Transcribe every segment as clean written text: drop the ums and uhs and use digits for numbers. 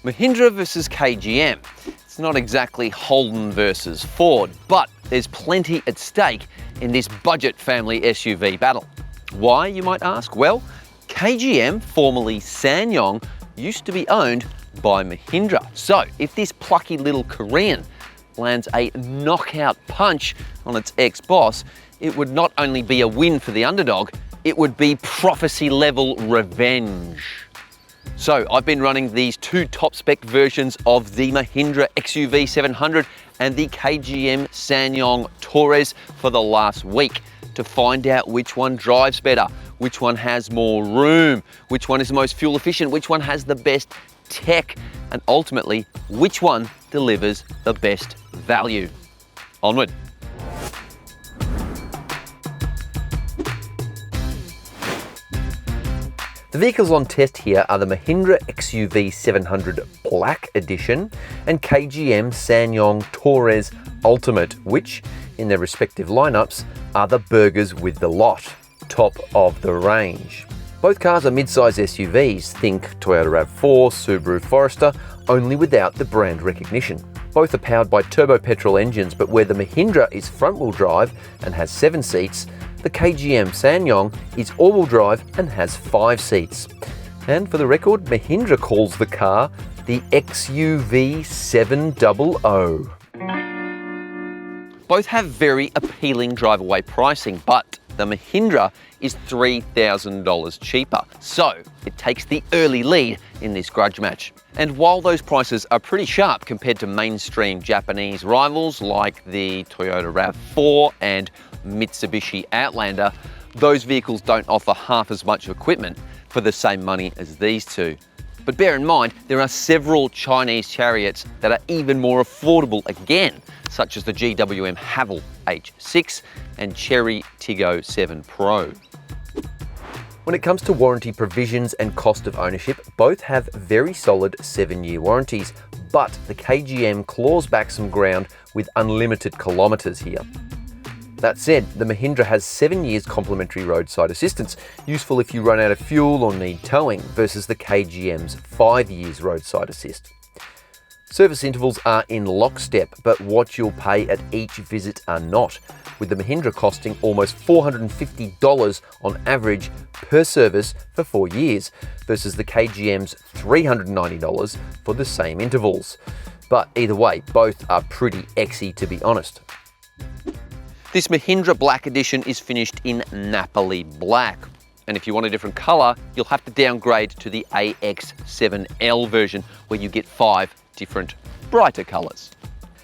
Mahindra versus KGM. It's not exactly Holden versus Ford, but there's plenty at stake in this budget family SUV battle. Why, you might ask? Well, KGM, formerly SsangYong, used to be owned by Mahindra. So if this plucky little Korean lands a knockout punch on its ex-boss, it would not only be a win for the underdog, it would be prophecy-level revenge. So I've been running these two top-spec versions of the Mahindra XUV700 and the KGM SsangYong Torres for the last week to find out which one drives better, which one has more room, which one is the most fuel efficient, which one has the best tech, and ultimately, which one delivers the best value. Onward. The vehicles on test here are the Mahindra XUV700 Black Edition and KGM SsangYong Torres Ultimate, which, in their respective lineups, are the burgers with the lot, top of the range. Both cars are mid-size SUVs, think Toyota RAV4, Subaru Forester, only without the brand recognition. Both are powered by turbo-petrol engines, but where the Mahindra is front-wheel drive and has 7 seats, the KGM SsangYong is all-wheel drive and has 5 seats. And for the record, Mahindra calls the car the XUV700. Both have very appealing drive-away pricing, but the Mahindra is $3,000 cheaper, so it takes the early lead in this grudge match. And while those prices are pretty sharp compared to mainstream Japanese rivals like the Toyota RAV4 and Mitsubishi Outlander, those vehicles don't offer half as much equipment for the same money as these two. But bear in mind, there are several Chinese chariots that are even more affordable again, such as the GWM Haval H6 and Chery Tiggo 7 Pro. When it comes to warranty provisions and cost of ownership, both have very solid 7-year warranties, but the KGM claws back some ground with unlimited kilometres here. That said, the Mahindra has 7 years complimentary roadside assistance, useful if you run out of fuel or need towing, versus the KGM's 5 years roadside assist. Service intervals are in lockstep, but what you'll pay at each visit are not, with the Mahindra costing almost $450 on average per service for 4 years, versus the KGM's $390 for the same intervals. But either way, both are pretty exy, to be honest. This Mahindra Black Edition is finished in Napoli Black. And if you want a different colour, you'll have to downgrade to the AX7L version, where you get 5 different brighter colours.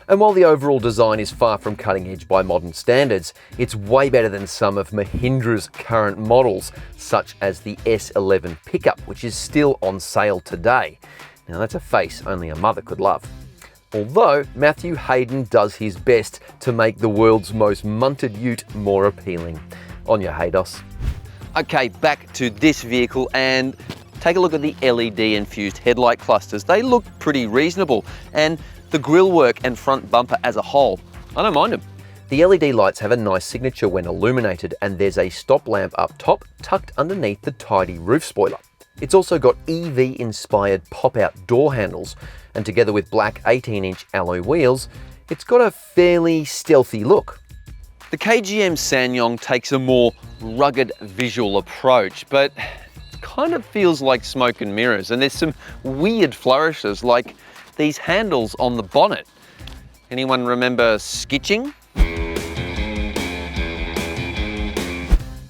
And while the overall design is far from cutting edge by modern standards, it's way better than some of Mahindra's current models, such as the S11 pickup, which is still on sale today. Now that's a face only a mother could love. Although Matthew Hayden does his best to make the world's most munted ute more appealing. On your Haydos. Okay, back to this vehicle and take a look at the LED infused headlight clusters. They look pretty reasonable, and the grille work and front bumper as a whole, I don't mind them. The LED lights have a nice signature when illuminated, and there's a stop lamp up top tucked underneath the tidy roof spoiler. It's also got EV-inspired pop-out door handles, and together with black 18-inch alloy wheels, it's got a fairly stealthy look. The KGM SsangYong takes a more rugged visual approach, but it kind of feels like smoke and mirrors, and there's some weird flourishes like these handles on the bonnet. Anyone remember skitching?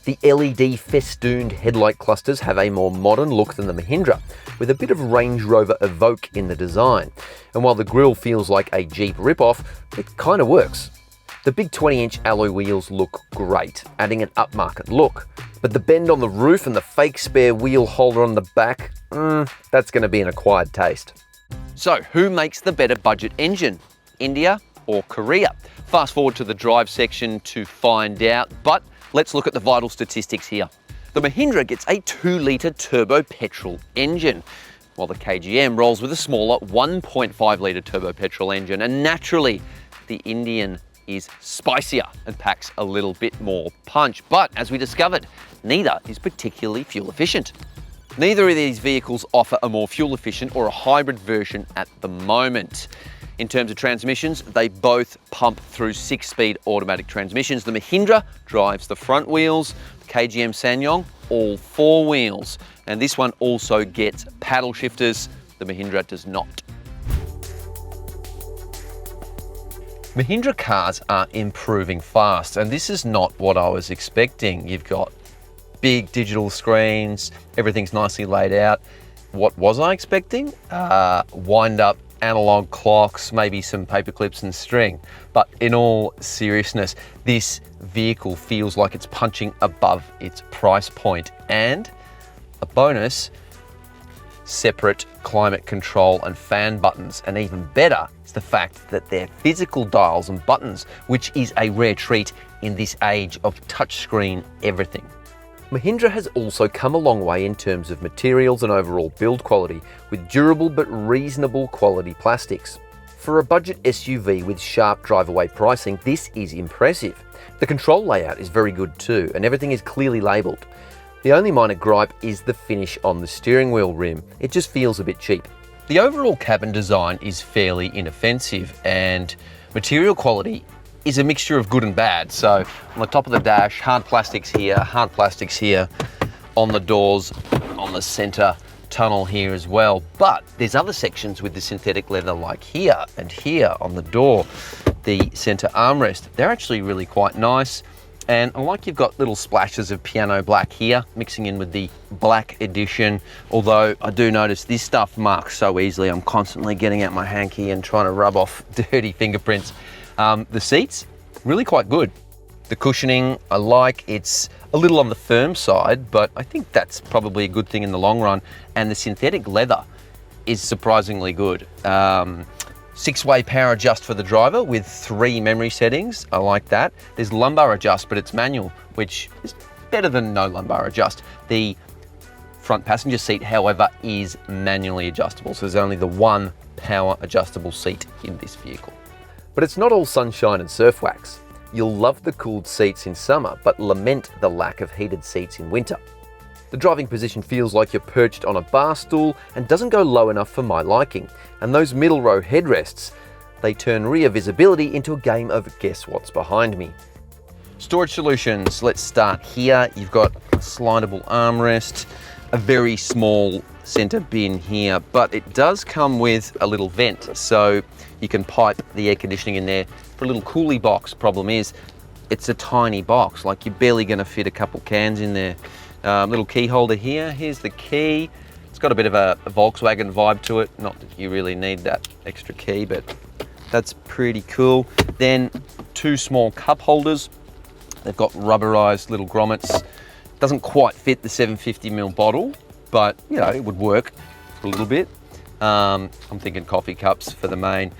The LED festooned headlight clusters have a more modern look than the Mahindra, with a bit of Range Rover Evoque in the design. And while the grille feels like a Jeep ripoff, it kind of works. The big 20-inch alloy wheels look great, adding an upmarket look. But the bend on the roof and the fake spare wheel holder on the back, that's going to be an acquired taste. So who makes the better budget engine? India or Korea? Fast forward to the drive section to find out, but let's look at the vital statistics here. The Mahindra gets a 2-litre turbo-petrol engine, while the KGM rolls with a smaller 1.5-litre turbo-petrol engine, and naturally, the Indian is spicier and packs a little bit more punch. But as we discovered, neither is particularly fuel efficient. Neither of these vehicles offer a more fuel efficient or a hybrid version at the moment. In terms of transmissions, they both pump through 6-speed automatic transmissions. The Mahindra drives the front wheels, the KGM SsangYong all 4 wheels, and this one also gets paddle shifters. The Mahindra does not. Mahindra cars are improving fast, and this is not what I was expecting. You've got big digital screens, everything's nicely laid out. What was I expecting? Wind-up analog clocks, maybe some paper clips and string. But in all seriousness, this vehicle feels like it's punching above its price point. And a bonus, separate climate control and fan buttons. And even better is the fact that they're physical dials and buttons, which is a rare treat in this age of touchscreen everything. Mahindra has also come a long way in terms of materials and overall build quality, with durable but reasonable quality plastics. For a budget SUV with sharp drive-away pricing, this is impressive. The control layout is very good too, and everything is clearly labelled. The only minor gripe is the finish on the steering wheel rim. It just feels a bit cheap. The overall cabin design is fairly inoffensive, and material quality is a mixture of good and bad. So on the top of the dash, hard plastics here, on the doors, on the center tunnel here as well. But there's other sections with the synthetic leather like here and here on the door, the center armrest. They're actually really quite nice. And I like you've got little splashes of piano black here, mixing in with the Black Edition. Although I do notice this stuff marks so easily. I'm constantly getting out my hanky and trying to rub off dirty fingerprints. The seats, really quite good. The cushioning, I like. It's a little on the firm side, but I think that's probably a good thing in the long run. And the synthetic leather is surprisingly good. 6-way power adjust for the driver with 3 memory settings. I like that. There's lumbar adjust, but it's manual, which is better than no lumbar adjust. The front passenger seat, however, is manually adjustable. So there's only the one power adjustable seat in this vehicle. But it's not all sunshine and surf wax. You'll love the cooled seats in summer, but lament the lack of heated seats in winter. The driving position feels like you're perched on a bar stool and doesn't go low enough for my liking. And those middle row headrests, they turn rear visibility into a game of guess what's behind me. Storage solutions, let's start here. You've got a slidable armrest, a very small center bin here, but it does come with a little vent, so you can pipe the air conditioning in there for a little coolie box. Problem is, it's a tiny box, like you're barely gonna fit a couple cans in there. Little key holder here, here's the key. It's got a bit of a Volkswagen vibe to it. Not that you really need that extra key, but that's pretty cool. Then 2 small cup holders. They've got rubberized little grommets. Doesn't quite fit the 750ml bottle, but you know, it would work for a little bit. I'm thinking coffee cups for the main.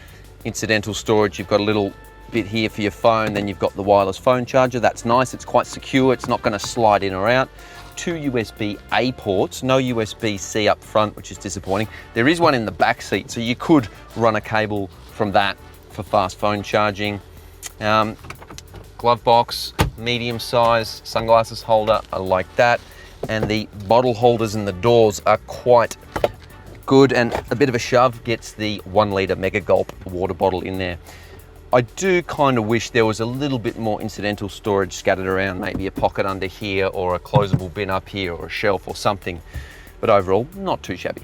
Incidental storage, you've got a little bit here for your phone, then you've got the wireless phone charger. That's nice, it's quite secure, it's not gonna slide in or out. 2 USB-A ports, no USB-C up front, which is disappointing. There is one in the back seat, so you could run a cable from that for fast phone charging. Glove box, medium size, sunglasses holder, I like that. And the bottle holders in the doors are quite good, and a bit of a shove gets the 1 litre Mega Gulp water bottle in there. I do kind of wish there was a little bit more incidental storage scattered around, maybe a pocket under here or a closable bin up here or a shelf or something, but overall, not too shabby.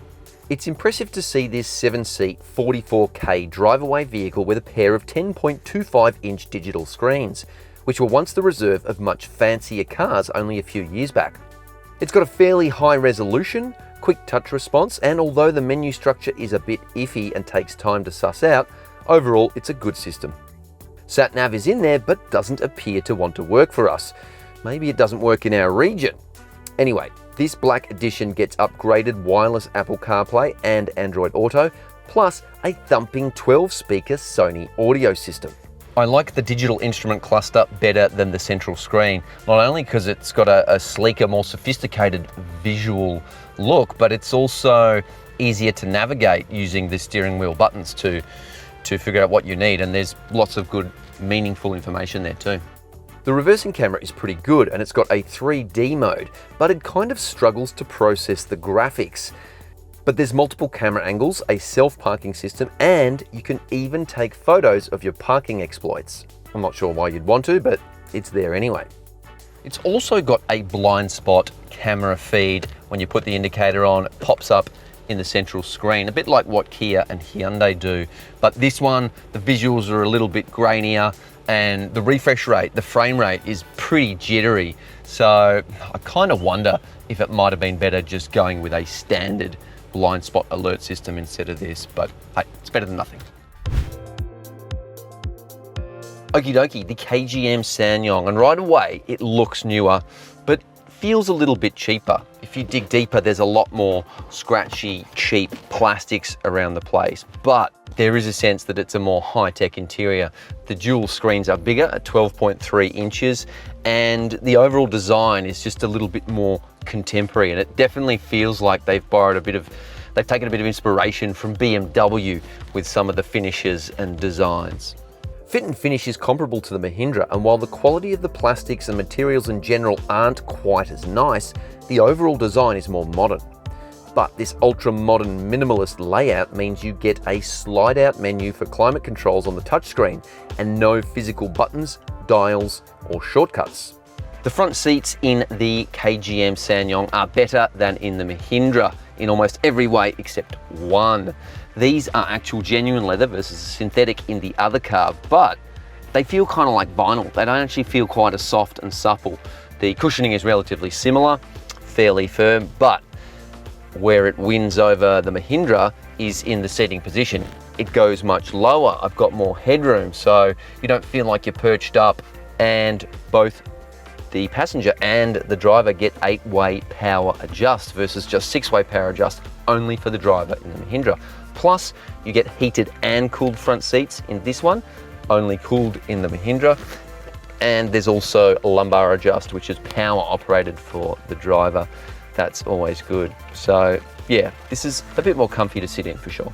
It's impressive to see this 7-seat 44K drive-away vehicle with a pair of 10.25-inch digital screens, which were once the reserve of much fancier cars only a few years back. It's got a fairly high resolution, quick touch response, and although the menu structure is a bit iffy and takes time to suss out, overall it's a good system. Sat-nav is in there but doesn't appear to want to work for us. Maybe it doesn't work in our region. Anyway, this Black Edition gets upgraded wireless Apple CarPlay and Android Auto, plus a thumping 12-speaker Sony audio system. I like the digital instrument cluster better than the central screen, not only because it's got a sleeker, more sophisticated visual look, but it's also easier to navigate using the steering wheel buttons to figure out what you need, and there's lots of good, meaningful information there too. The reversing camera is pretty good and it's got a 3D mode, but it kind of struggles to process the graphics. But there's multiple camera angles, a self-parking system, and you can even take photos of your parking exploits. I'm not sure why you'd want to, but it's there anyway. It's also got a blind spot camera feed. When you put the indicator on, it pops up in the central screen, a bit like what Kia and Hyundai do. But this one, the visuals are a little bit grainier, and the refresh rate, the frame rate is pretty jittery. So I kind of wonder if it might have been better just going with a standard blind spot alert system instead of this, but hey, it's better than nothing. Okie dokie, the KGM SsangYong, and right away it looks newer, but feels a little bit cheaper. If you dig deeper, there's a lot more scratchy, cheap plastics around the place, but there is a sense that it's a more high-tech interior. The dual screens are bigger at 12.3 inches, and the overall design is just a little bit more contemporary, and it definitely feels like they've taken a bit of inspiration from BMW with some of the finishes and designs. Fit and finish is comparable to the Mahindra, and while the quality of the plastics and materials in general aren't quite as nice, the overall design is more modern. But this ultra-modern minimalist layout means you get a slide-out menu for climate controls on the touchscreen and no physical buttons, dials, or shortcuts. The front seats in the KGM SsangYong are better than in the Mahindra in almost every way except one. These are actual genuine leather versus synthetic in the other car, but they feel kind of like vinyl. They don't actually feel quite as soft and supple. The cushioning is relatively similar, fairly firm, but where it wins over the Mahindra is in the seating position. It goes much lower. I've got more headroom, so you don't feel like you're perched up, and both the passenger and the driver get 8-way power adjust versus just 6-way power adjust only for the driver in the Mahindra. Plus, you get heated and cooled front seats in this one, only cooled in the Mahindra. And there's also lumbar adjust, which is power operated for the driver. That's always good. So yeah, this is a bit more comfy to sit in for sure.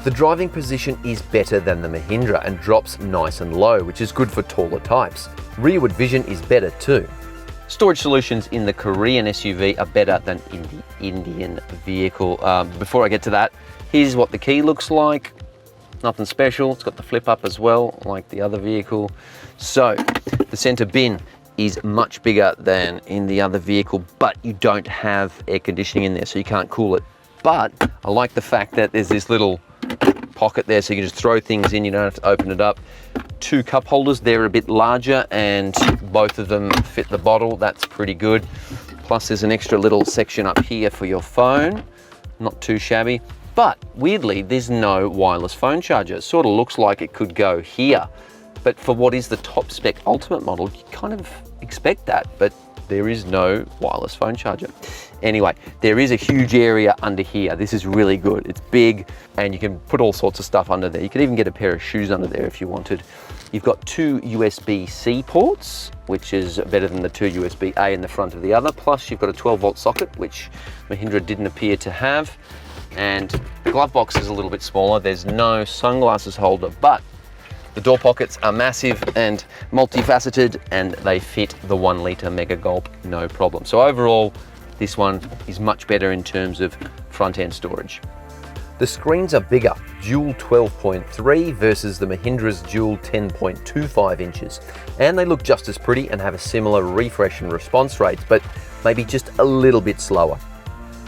The driving position is better than the Mahindra and drops nice and low, which is good for taller types. Rearward vision is better too. Storage solutions in the Korean SUV are better than in the Indian vehicle. Before I get to that, here's what the key looks like. Nothing special. It's got the flip up as well, like the other vehicle. So the center bin is much bigger than in the other vehicle, but you don't have air conditioning in there, so you can't cool it. But I like the fact that there's this little pocket there, so you can just throw things in, you don't have to open it up. 2 cup holders, they're a bit larger and both of them fit the bottle. That's pretty good. Plus there's an extra little section up here for your phone. Not too shabby. But weirdly, there's no wireless phone charger. It sort of looks like it could go here. But for what is the top spec Ultimate model, you kind of expect that, but there is no wireless phone charger. Anyway, there is a huge area under here. This is really good. It's big and you can put all sorts of stuff under there. You could even get a pair of shoes under there if you wanted. You've got 2 USB-C ports, which is better than the 2 USB-A in the front of the other. Plus you've got a 12-volt socket, which Mahindra didn't appear to have. And the glove box is a little bit smaller. There's no sunglasses holder, but the door pockets are massive and multifaceted, and they fit the 1-litre Mega Gulp no problem. So overall, this one is much better in terms of front-end storage. The screens are bigger, dual 12.3 versus the Mahindra's dual 10.25 inches. And they look just as pretty and have a similar refresh and response rates, but maybe just a little bit slower.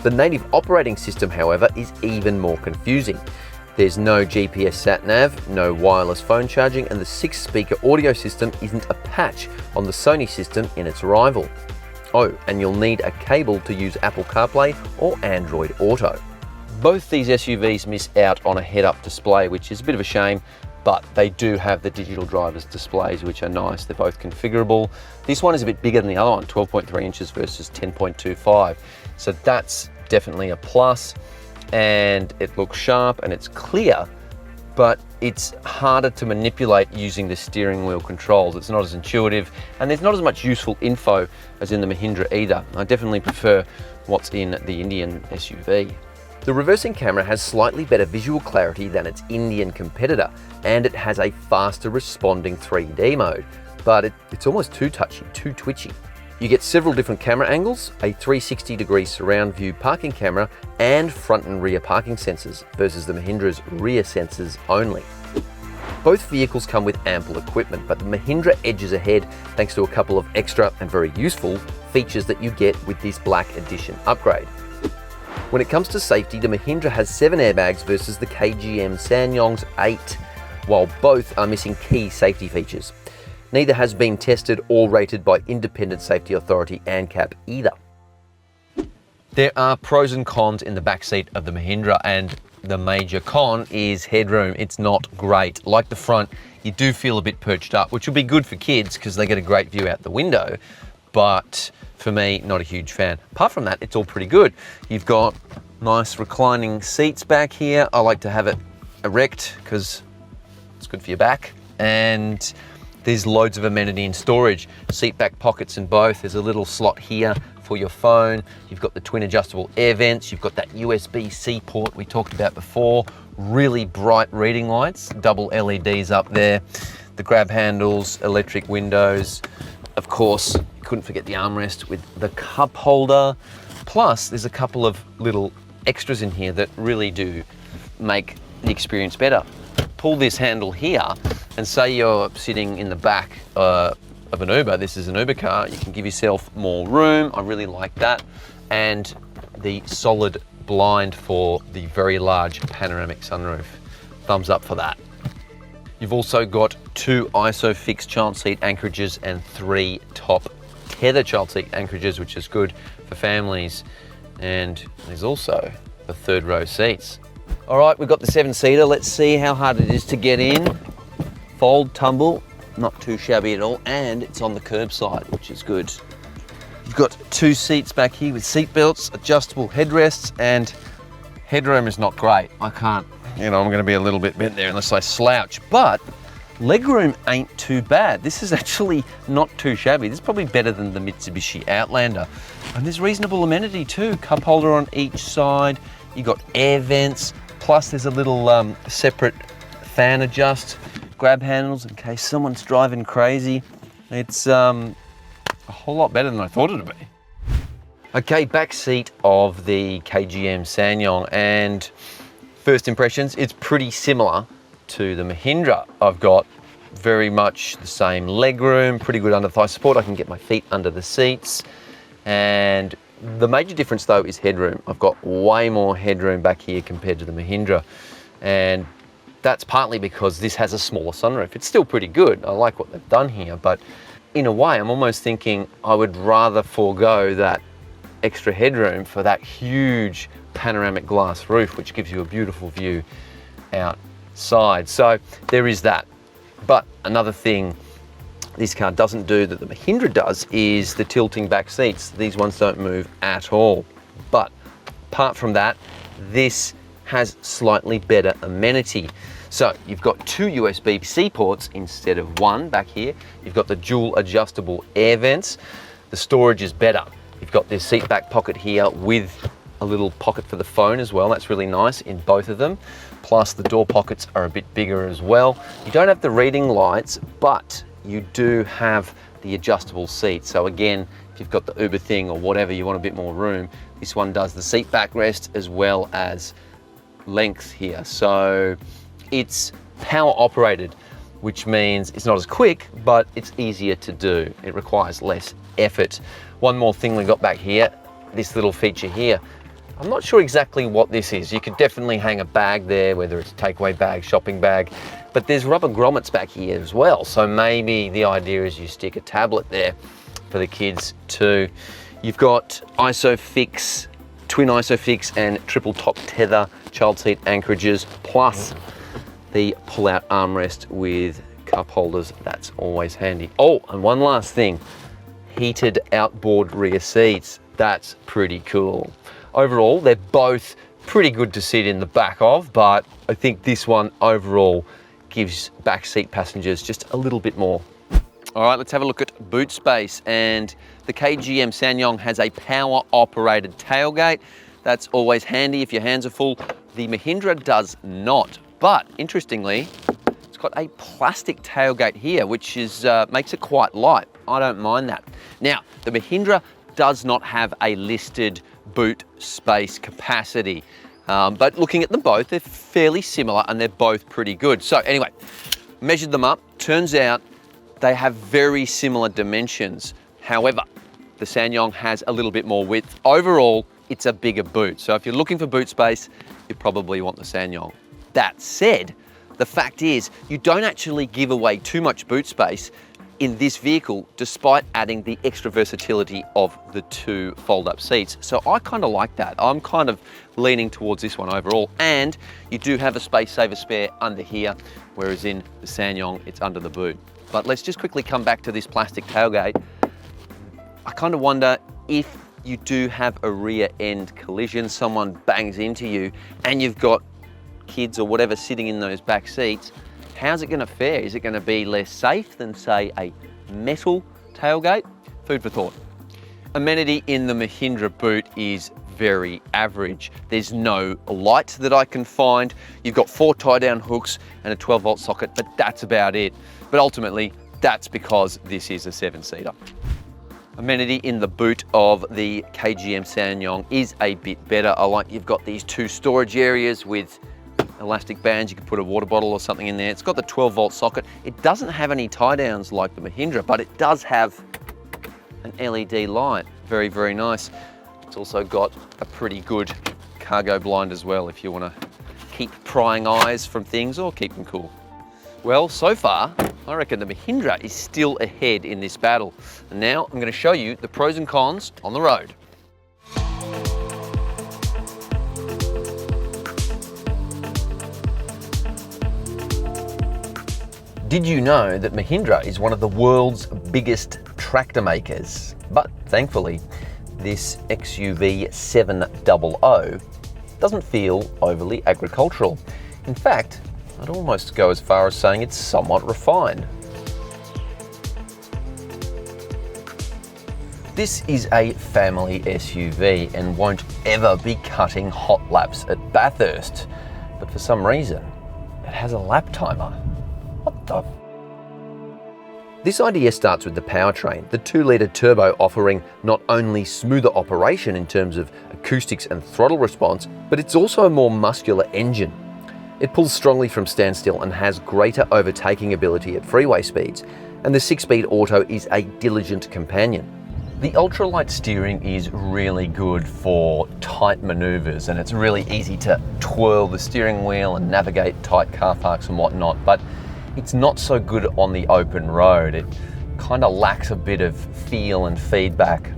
The native operating system, however, is even more confusing. There's no GPS sat-nav, no wireless phone charging, and the 6-speaker audio system isn't a patch on the Sony system in its rival. Oh, and you'll need a cable to use Apple CarPlay or Android Auto. Both these SUVs miss out on a head-up display, which is a bit of a shame, but they do have the digital driver's displays, which are nice. They're both configurable. This one is a bit bigger than the other one, 12.3 inches versus 10.25. So that's definitely a plus. And it looks sharp and it's clear, but it's harder to manipulate using the steering wheel controls. It's not as intuitive, and there's not as much useful info as in the Mahindra either. I definitely prefer what's in the Indian SUV. The reversing camera has slightly better visual clarity than its Indian competitor, and it has a faster responding 3D mode. but it's almost too touchy, too twitchy. You get several different camera angles, a 360-degree surround view parking camera, and front and rear parking sensors versus the Mahindra's rear sensors only. Both vehicles come with ample equipment, but the Mahindra edges ahead thanks to a couple of extra and very useful features that you get with this Black Edition upgrade. When it comes to safety, the Mahindra has 7 airbags versus the KGM SsangYong's 8, while both are missing key safety features. Neither has been tested or rated by independent safety authority ANCAP either. There are pros and cons in the backseat of the Mahindra, and the major con is headroom. It's not great. Like the front, you do feel a bit perched up, which will be good for kids because they get a great view out the window. But for me, not a huge fan. Apart from that, it's all pretty good. You've got nice reclining seats back here. I like to have it erect because it's good for your back. And there's loads of amenity and storage. Seat back pockets in both. There's a little slot here for your phone. You've got the twin adjustable air vents. You've got that USB-C port we talked about before. Really bright reading lights, double LEDs up there. The grab handles, electric windows. Of course, couldn't forget the armrest with the cup holder. Plus, there's a couple of little extras in here that really do make the experience better. Pull this handle here and say you're sitting in the back of an Uber. This is an Uber car. You can give yourself more room. I really like that. And the solid blind for the very large panoramic sunroof. Thumbs up for that. You've also got 2 ISOFIX child seat anchorages and 3 top tether child seat anchorages, which is good for families. And there's also the 3rd row seats. All right, we've got the 7-seater. Let's see how hard it is to get in. Fold, tumble, not too shabby at all. And it's on the curbside, which is good. You've got 2 seats back here with seat belts, adjustable headrests, and headroom is not great. I can't, I'm gonna be a little bit bent there unless I slouch, but legroom ain't too bad. This is actually not too shabby. This is probably better than the Mitsubishi Outlander. And there's reasonable amenity too. Cup holder on each side. You got air vents, plus there's a little separate fan adjust, grab handles in case someone's driving crazy. It's a whole lot better than I thought it'd be. Okay, back seat of the KGM SsangYong, and first impressions, it's pretty similar to the Mahindra. I've got very much the same legroom, pretty good under thigh support. I can get my feet under the seats. And the major difference though is headroom. I've got way more headroom back here compared to the Mahindra. And that's partly because this has a smaller sunroof. It's still pretty good. I like what they've done here, but in a way, I'm almost thinking I would rather forego that extra headroom for that huge panoramic glass roof, which gives you a beautiful view outside. So there is that. But another thing this car doesn't do that the Mahindra does is the tilting back seats. These ones don't move at all. But apart from that, this has slightly better amenity. So you've got 2 USB-C ports instead of 1 back here. You've got the dual adjustable air vents. The storage is better. You've got this seat back pocket here with a little pocket for the phone as well. That's really nice in both of them. Plus the door pockets are a bit bigger as well. You don't have the reading lights, but you do have the adjustable seat. So again, if you've got the Uber thing or whatever, you want a bit more room, this one does the seat backrest as well as length here. So it's power operated, which means it's not as quick, but it's easier to do. It requires less effort. One more thing we got back here, this little feature here. I'm not sure exactly what this is. You could definitely hang a bag there, whether it's a takeaway bag, shopping bag, but there's rubber grommets back here as well. So maybe the idea is you stick a tablet there for the kids too. You've got ISOFIX, twin ISOFIX and triple top tether child seat anchorages, plus the pull-out armrest with cup holders. That's always handy. Oh, and one last thing, heated outboard rear seats. That's pretty cool. Overall, they're both pretty good to sit in the back of, but I think this one overall gives backseat passengers just a little bit more. All right, let's have a look at boot space. And the KGM SsangYong has a power-operated tailgate. That's always handy if your hands are full. The Mahindra does not, but interestingly, it's got a plastic tailgate here, which is makes it quite light. I don't mind that. Now, the Mahindra does not have a listed boot space capacity, but looking at them both, they're fairly similar and they're both pretty good. So anyway, measured them up. Turns out they have very similar dimensions. However, the SsangYong has a little bit more width. Overall, it's a bigger boot. So if you're looking for boot space, you probably want the SsangYong. That said, the fact is you don't actually give away too much boot space in this vehicle, despite adding the extra versatility of the 2 fold-up seats. So I kind of like that. I'm kind of leaning towards this one overall. And you do have a space saver spare under here, whereas in the SsangYong, it's under the boot. But let's just quickly come back to this plastic tailgate. I kind of wonder if you do have a rear end collision, someone bangs into you and you've got kids or whatever sitting in those back seats, how's it going to fare? Is it going to be less safe than, say, a metal tailgate? Food for thought. Amenity in the Mahindra boot is very average. There's no light that I can find. You've got 4 tie-down hooks and a 12-volt socket, but that's about it. But ultimately, that's because this is a 7-seater. Amenity in the boot of the KGM SsangYong is a bit better. I like you've got these 2 storage areas with elastic bands. You can put a water bottle or something in there. It's got the 12-volt socket. It doesn't have any tie-downs like the Mahindra, but it does have an LED light. Very, very nice. It's also got a pretty good cargo blind as well if you want to keep prying eyes from things or keep them cool. Well, so far, I reckon the Mahindra is still ahead in this battle. And now I'm going to show you the pros and cons on the road. Did you know that Mahindra is one of the world's biggest tractor makers? But thankfully, this XUV700 doesn't feel overly agricultural. In fact, I'd almost go as far as saying it's somewhat refined. This is a family SUV and won't ever be cutting hot laps at Bathurst, but for some reason, it has a lap timer. What the? This idea starts with the powertrain, the 2-litre turbo offering not only smoother operation in terms of acoustics and throttle response, but it's also a more muscular engine. It pulls strongly from standstill and has greater overtaking ability at freeway speeds, and the 6-speed auto is a diligent companion. The ultralight steering is really good for tight maneuvers, and it's really easy to twirl the steering wheel and navigate tight car parks and whatnot, but it's not so good on the open road. It kind of lacks a bit of feel and feedback.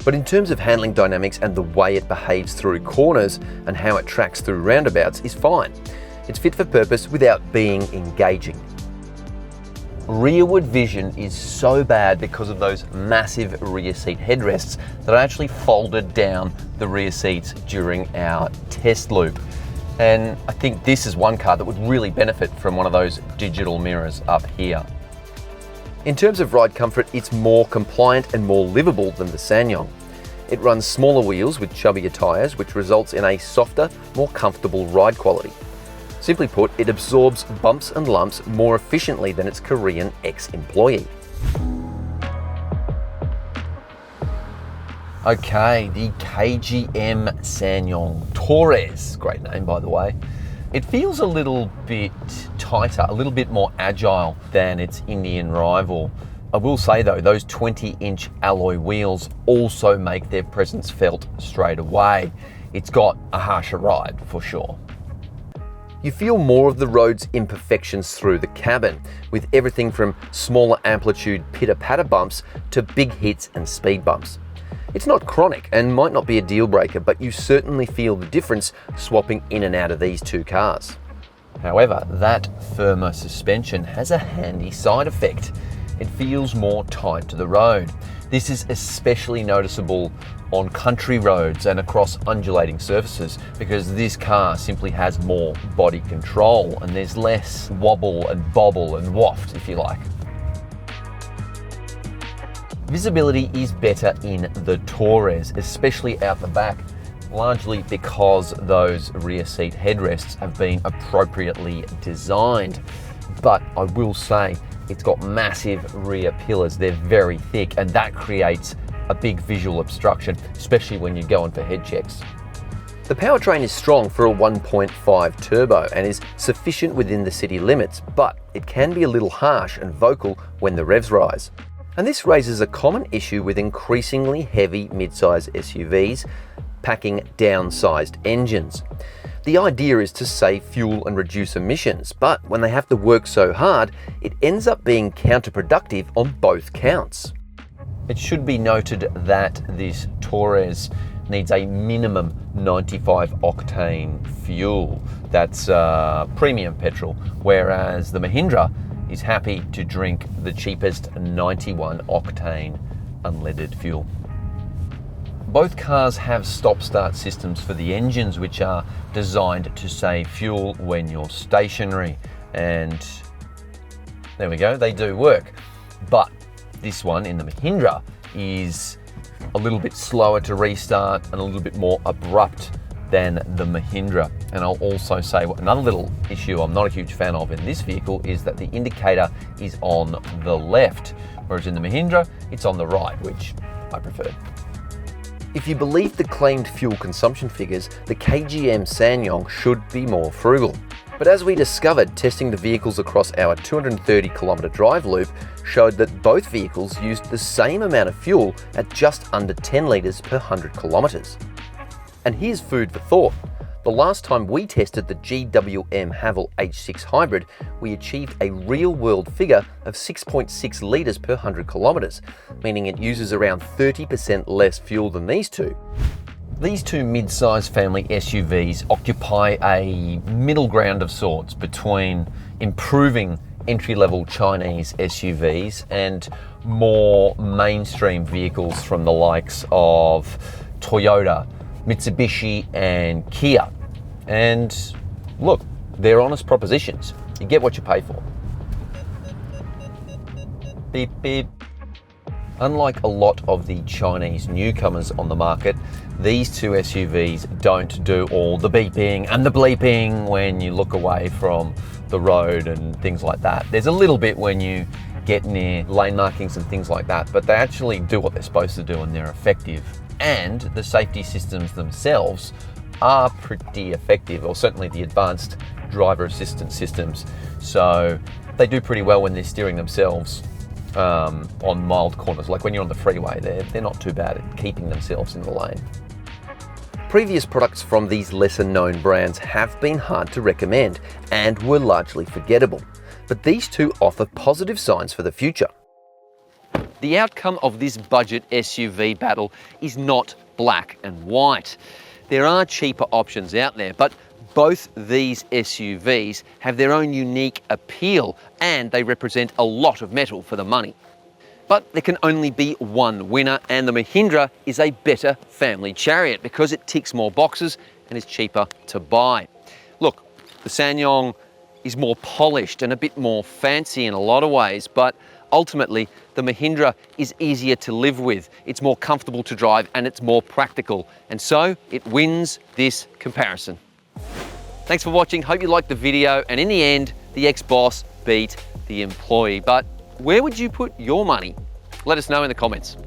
But in terms of handling dynamics and the way it behaves through corners and how it tracks through roundabouts is fine. It's fit for purpose without being engaging. Rearward vision is so bad because of those massive rear seat headrests that I actually folded down the rear seats during our test loop. And I think this is one car that would really benefit from one of those digital mirrors up here. In terms of ride comfort, it's more compliant and more livable than the SsangYong. It runs smaller wheels with chubbier tyres, which results in a softer, more comfortable ride quality. Simply put, it absorbs bumps and lumps more efficiently than its Korean ex-employee. Okay, the KGM SsangYong Torres, great name by the way. It feels a little bit tighter, a little bit more agile than its Indian rival. I will say though, those 20-inch alloy wheels also make their presence felt straight away. It's got a harsher ride for sure. You feel more of the road's imperfections through the cabin, with everything from smaller amplitude pitter-patter bumps to big hits and speed bumps. It's not chronic and might not be a deal breaker, but you certainly feel the difference swapping in and out of these two cars. However, that firmer suspension has a handy side effect. It feels more tied to the road. This is especially noticeable on country roads and across undulating surfaces because this car simply has more body control and there's less wobble and bobble and waft, if you like. Visibility is better in the Torres, especially out the back, largely because those rear seat headrests have been appropriately designed. but I will say it's got massive rear pillars. They're very thick, and that creates a big visual obstruction, especially when you're going for head checks. The powertrain is strong for a 1.5 turbo and is sufficient within the city limits, but it can be a little harsh and vocal when the revs rise. And this raises a common issue with increasingly heavy mid-size SUVs packing downsized engines. The idea is to save fuel and reduce emissions, but when they have to work so hard, it ends up being counterproductive on both counts. It should be noted that this Torres needs a minimum 95 octane fuel. That's premium petrol, whereas the Mahindra is happy to drink the cheapest 91 octane unleaded fuel. Both cars have stop-start systems for the engines, which are designed to save fuel when you're stationary. And there we go, they do work. But this one in the Mahindra is a little bit slower to restart and a little bit more abrupt than the Mahindra. And I'll also say another little issue I'm not a huge fan of in this vehicle is that the indicator is on the left, whereas in the Mahindra, it's on the right, which I prefer. If you believe the claimed fuel consumption figures, the KGM SsangYong should be more frugal. But as we discovered, testing the vehicles across our 230-kilometre drive loop showed that both vehicles used the same amount of fuel at just under 10 litres per 100 kilometres. And here's food for thought. The last time we tested the GWM Haval H6 Hybrid, we achieved a real-world figure of 6.6 litres per 100 kilometres, meaning it uses around 30% less fuel than these two. These two mid-size family SUVs occupy a middle ground of sorts between improving entry-level Chinese SUVs and more mainstream vehicles from the likes of Toyota, Mitsubishi and Kia. And look, they're honest propositions. You get what you pay for. Beep, beep. Unlike a lot of the Chinese newcomers on the market, these two SUVs don't do all the beeping and the bleeping when you look away from the road and things like that. There's a little bit when you get near lane markings and things like that, but they actually do what they're supposed to do and they're effective. And the safety systems themselves are pretty effective, or certainly the advanced driver assistance systems. So they do pretty well when they're steering themselves on mild corners. Like when you're on the freeway, they're not too bad at keeping themselves in the lane. Previous products from these lesser known brands have been hard to recommend and were largely forgettable, but these two offer positive signs for the future. The outcome of this budget SUV battle is not black and white. There are cheaper options out there, but both these SUVs have their own unique appeal and they represent a lot of metal for the money. But there can only be one winner, and the Mahindra is a better family chariot because it ticks more boxes and is cheaper to buy. Look, the SsangYong is more polished and a bit more fancy in a lot of ways, but ultimately the Mahindra is easier to live with, it's more comfortable to drive and it's more practical, and so it wins this comparison. Thanks for watching, hope you liked the video, and in the end, the ex-boss beat the employee. But where would you put your money? Let us know in the comments.